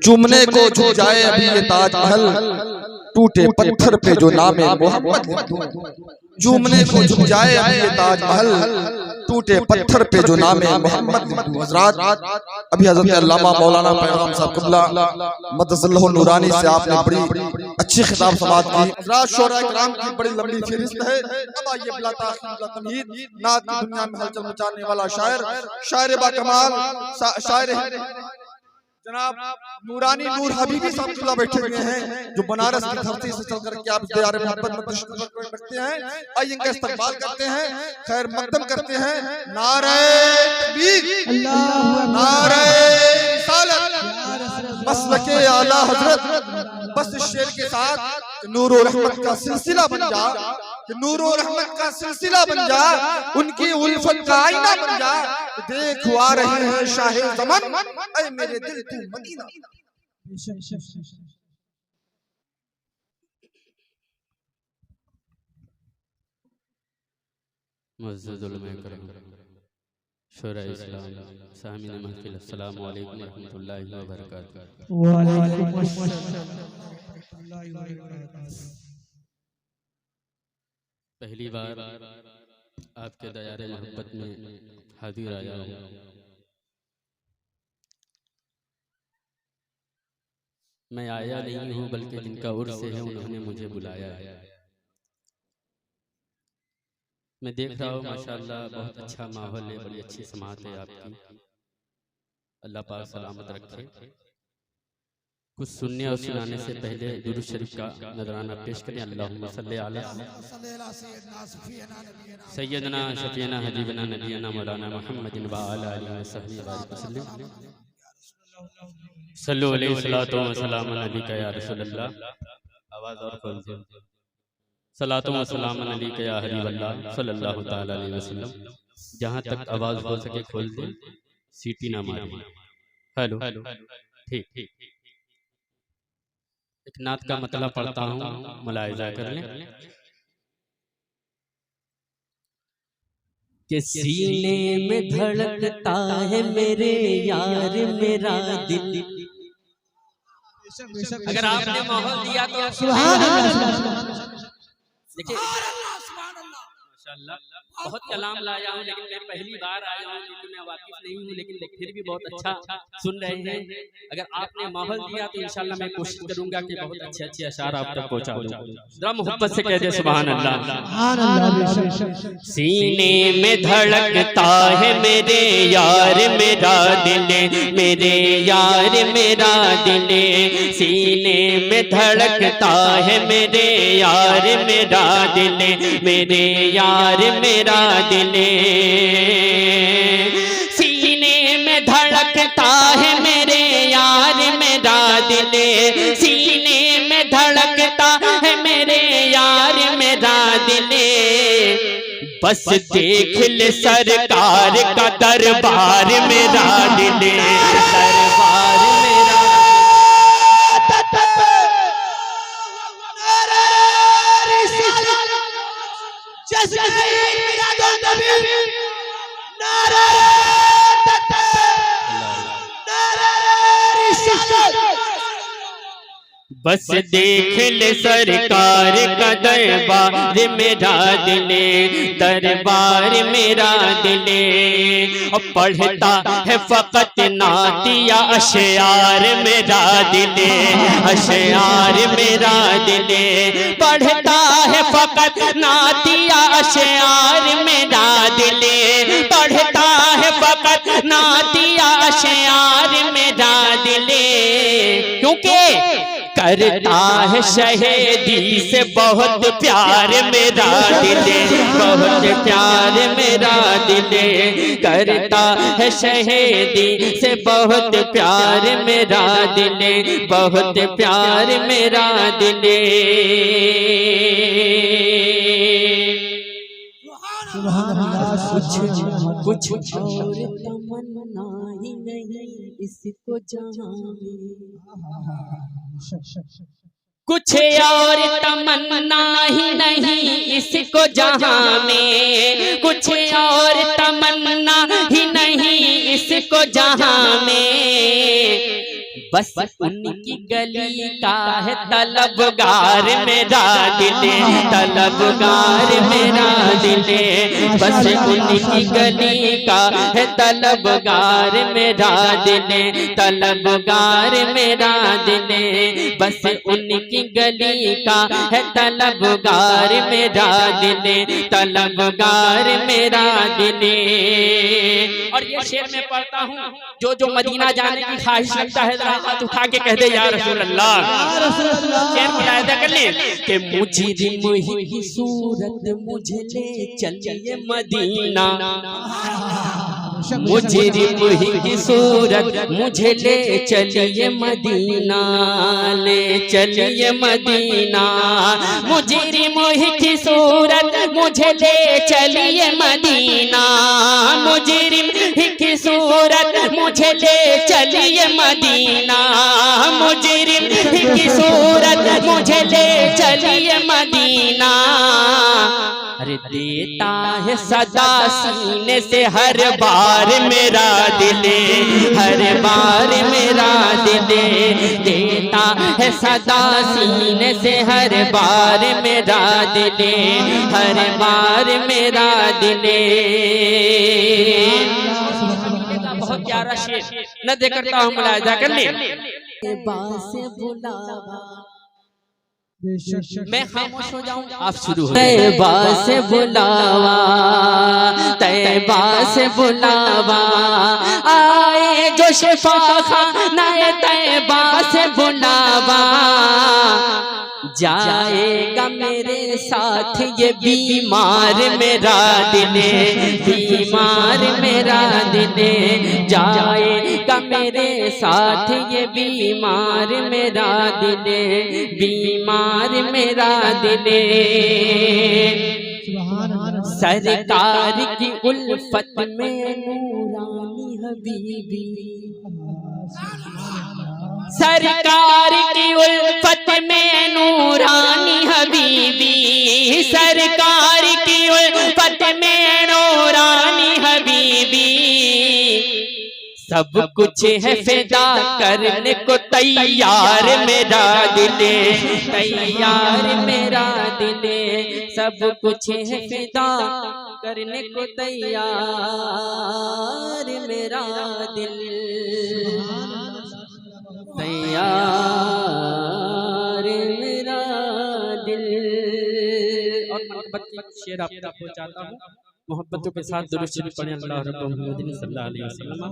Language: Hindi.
चूमने को झुक जाए अभी ये ताजमहल, टूटे पत्थर पे जो नामे मोहम्मद लिख दूं। चूमने को झुक जाए अभी ये ताजमहल, टूटे पत्थर पे जो नामे मोहम्मद लिख दूं। हज़रात अभी हज़रत अल्लामा मौलाना पैगम्बर साहब क़िबला मदसल्लहु नूरानी से आपने बड़ी अच्छी खिताब समाअत की। हज़रात शोरा किराम की बड़ी लंबी फहरिस्त है। अब आइए बिला ताख़ीर बिला तमहीद नात की दुनिया में हलचल मचाने वाला शायर बाकमाल शायर जनाब नूरानी नूर हबीबी साहब बैठे हुए हैं, जो बनारस की धरती से चलकर के आप दीदार मोहब्बत में तशरीफ रखते हैं। आइए इनका इस्तकबाल करते हैं, खैर मकदम करते हैं। नारे तकबीर, नारे रिसालत, मसलके आला हजरत। बस इस शेर के साथ नूर और रहमत का सिलसिला बन जा, नूर और रहमत का सिलसिला बन जा, उनकी उल्फत का आईना बन जा। देख आ रहे हैं शाहे ज़मान, ऐ मेरे दिल तू मदीना। मस्जिदुल मुकर्रम शोरा इस्लाम सामीन महफिल, अस्सलामु अलैकुम व रहमतुल्लाहि व बरकातहू। व अलैकुम अस्सलाम। पहली बार आपके दयारे मोहब्बत में हाजिर आया हूँ। मैं आया नहीं हूँ बल्कि जिनका उर्स है उन्होंने मुझे बुलाया है। मैं देख रहा हूँ माशाअल्लाह बहुत अच्छा माहौल है, बड़ी अच्छी समाअत है आपकी। अल्लाह पाक सलामत रखे। कुछ सुनने और सुनाने से पहले दुरूद शरीफ का नजराना पेश करें। अल्लाहुम्मा सल्ली अला सय्यदना शफीना हबीबना नबीना मौलाना मुहम्मदिन व अला आलिहि व सहबिहि वसल्लम। सल्लु अलैहि सलातो व सलाम अलैका या रसूलल्लाह। आवाज और खोल दो। सलातो व सलाम अलैका या हबीबल्लाह सल्लल्लाहु तआला अलैहि वसल्लम। जहां तक आवाज हो सके खोल दे, सीटी ना मारिए। हेलो ठीक। एक नात का मतलब पढ़ता हूँ, मुलाहिजा कर लें। कि सीने में धड़कता है मेरे यार मेरा दिल। अगर आपने माहौल दिया तो सुभान अल्लाह। देखिए माशाअल्लाह बहुत कलाम लाया हूँ, लेकिन मैं पहली बार आया हूँ, लेकिन मैं वाकिफ नहीं हूँ, लेकिन फिर भी बहुत अच्छा सुन रहे हैं। अगर आपने माहौल दिया तो इंशाल्लाह मैं कोशिश करूंगा कि बहुत अच्छे अच्छे अशार आप तक पहुंचा दूं। जरा मोहब्बत से कह दे सुभान अल्लाह। सीने में धड़कता है मेरे यार मेरा दिल, मेरे यार मेरा दिल। सीने में धड़कता है मेरे यार मेरा दिल, मेरे यार मेरा दिल। सीने में धड़कता है मेरे यार मेरा दिल, सीने में धड़कता है मेरे यार मेरा दिल। बस देख ले सरकार का दरबार मेरा दिल, दरबार मेरा। बस देख ले सरकार का दरबार मेरा दिल, दरबार मेरा दिल। और पढ़ता है फकत नातिया अशयार मेरा दिल, अशयार मेरा दिल। पढ़ता है फकत नातिया अशयार मेरा दिल, पढ़ता है फकत नातिया अशयार मेरा दिल। क्योंकि करता है शहीदी से बहुत प्यार मेरा दिल, बहुत प्यार मेरा दिल। करता है शहीदी से बहुत प्यार मेरा दिल, बहुत प्यार मेरा दिल। कुछ और तमन्ना ही नहीं इसको जहां में, कुछ और तमन्ना ही नहीं इसको जहां में, कुछ और तमन्ना ही नहीं इसको जहां में। बस उनकी गली का है तलबगार मेरा दिल, तलबगार मेरा दिल, बस उनकी गली का है तलबगार मेरा दिल, तलबगार मेरा दिल, बस उनकी गली का है तलबगार मेरा दिल, तलबगार मेरा दिल। और ये शेर मैं पढ़ता हूँ, जो मदीना जाने की ख्वाहिश रखता है जरा हाथ उठा के कह दे या रसूल अल्लाह। शेर मुलाहिजा कर ले कि मुजरिम ही सूरत मुझे ले चलिए मदीना, मुजरिम ही की सूरत मुझे ले चलिए मदीना, ले चलिए मदीना, मुजरिम ही की सूरत मुझे ले चलिए मदीना, मुजरिम ही की सूरत मुझे ले चलिए मदीना, मुजरिम ही की सूरत मुझे ले चलिए मदीना। अरे देता है सदा सीने से हर बार मेरा दिल, हर बार मेरा दिल, देता है सदा सीने से हर बार मेरा दिल, हर बार मेरा दिल। बहुत प्यारा शेर न दे करता हूँ, मुलाहिजा कर ले। मैं खामोश हो जाऊं, आप शुरू हो। तैबा से बुलावा, तैबा से बुलावा, आए जो शिफा खाना तैबा से बुलावा, जाएगा मेरे साथ ये बीमार मेरा दिल, बीमार मेरा दिल, जाएगा मेरे साथ ये बीमार मेरा दिल, बीमार मेरा दिल। सरकार की उल्फत में नूरानी हबीबी, सरकार की उल्फत में नूरानी हबीबी, सरकार की उल्फत में नूरानी हबीबी, सब कुछ है फिदा करने को तैयार मेरा दिल, तैयार मेरा दिल, सब कुछ है फिदा करने को तैयार मेरा दिल, तैयार मेरा दिल। और मोहब्बत की शेर आप तक पहुंचाता हूँ, मोहब्बतों के साथ दुरूद शरीफ पढ़ें, अल्लाह रब्बुल मुहम्मद सल्लल्लाहु अलैहि वसल्लम।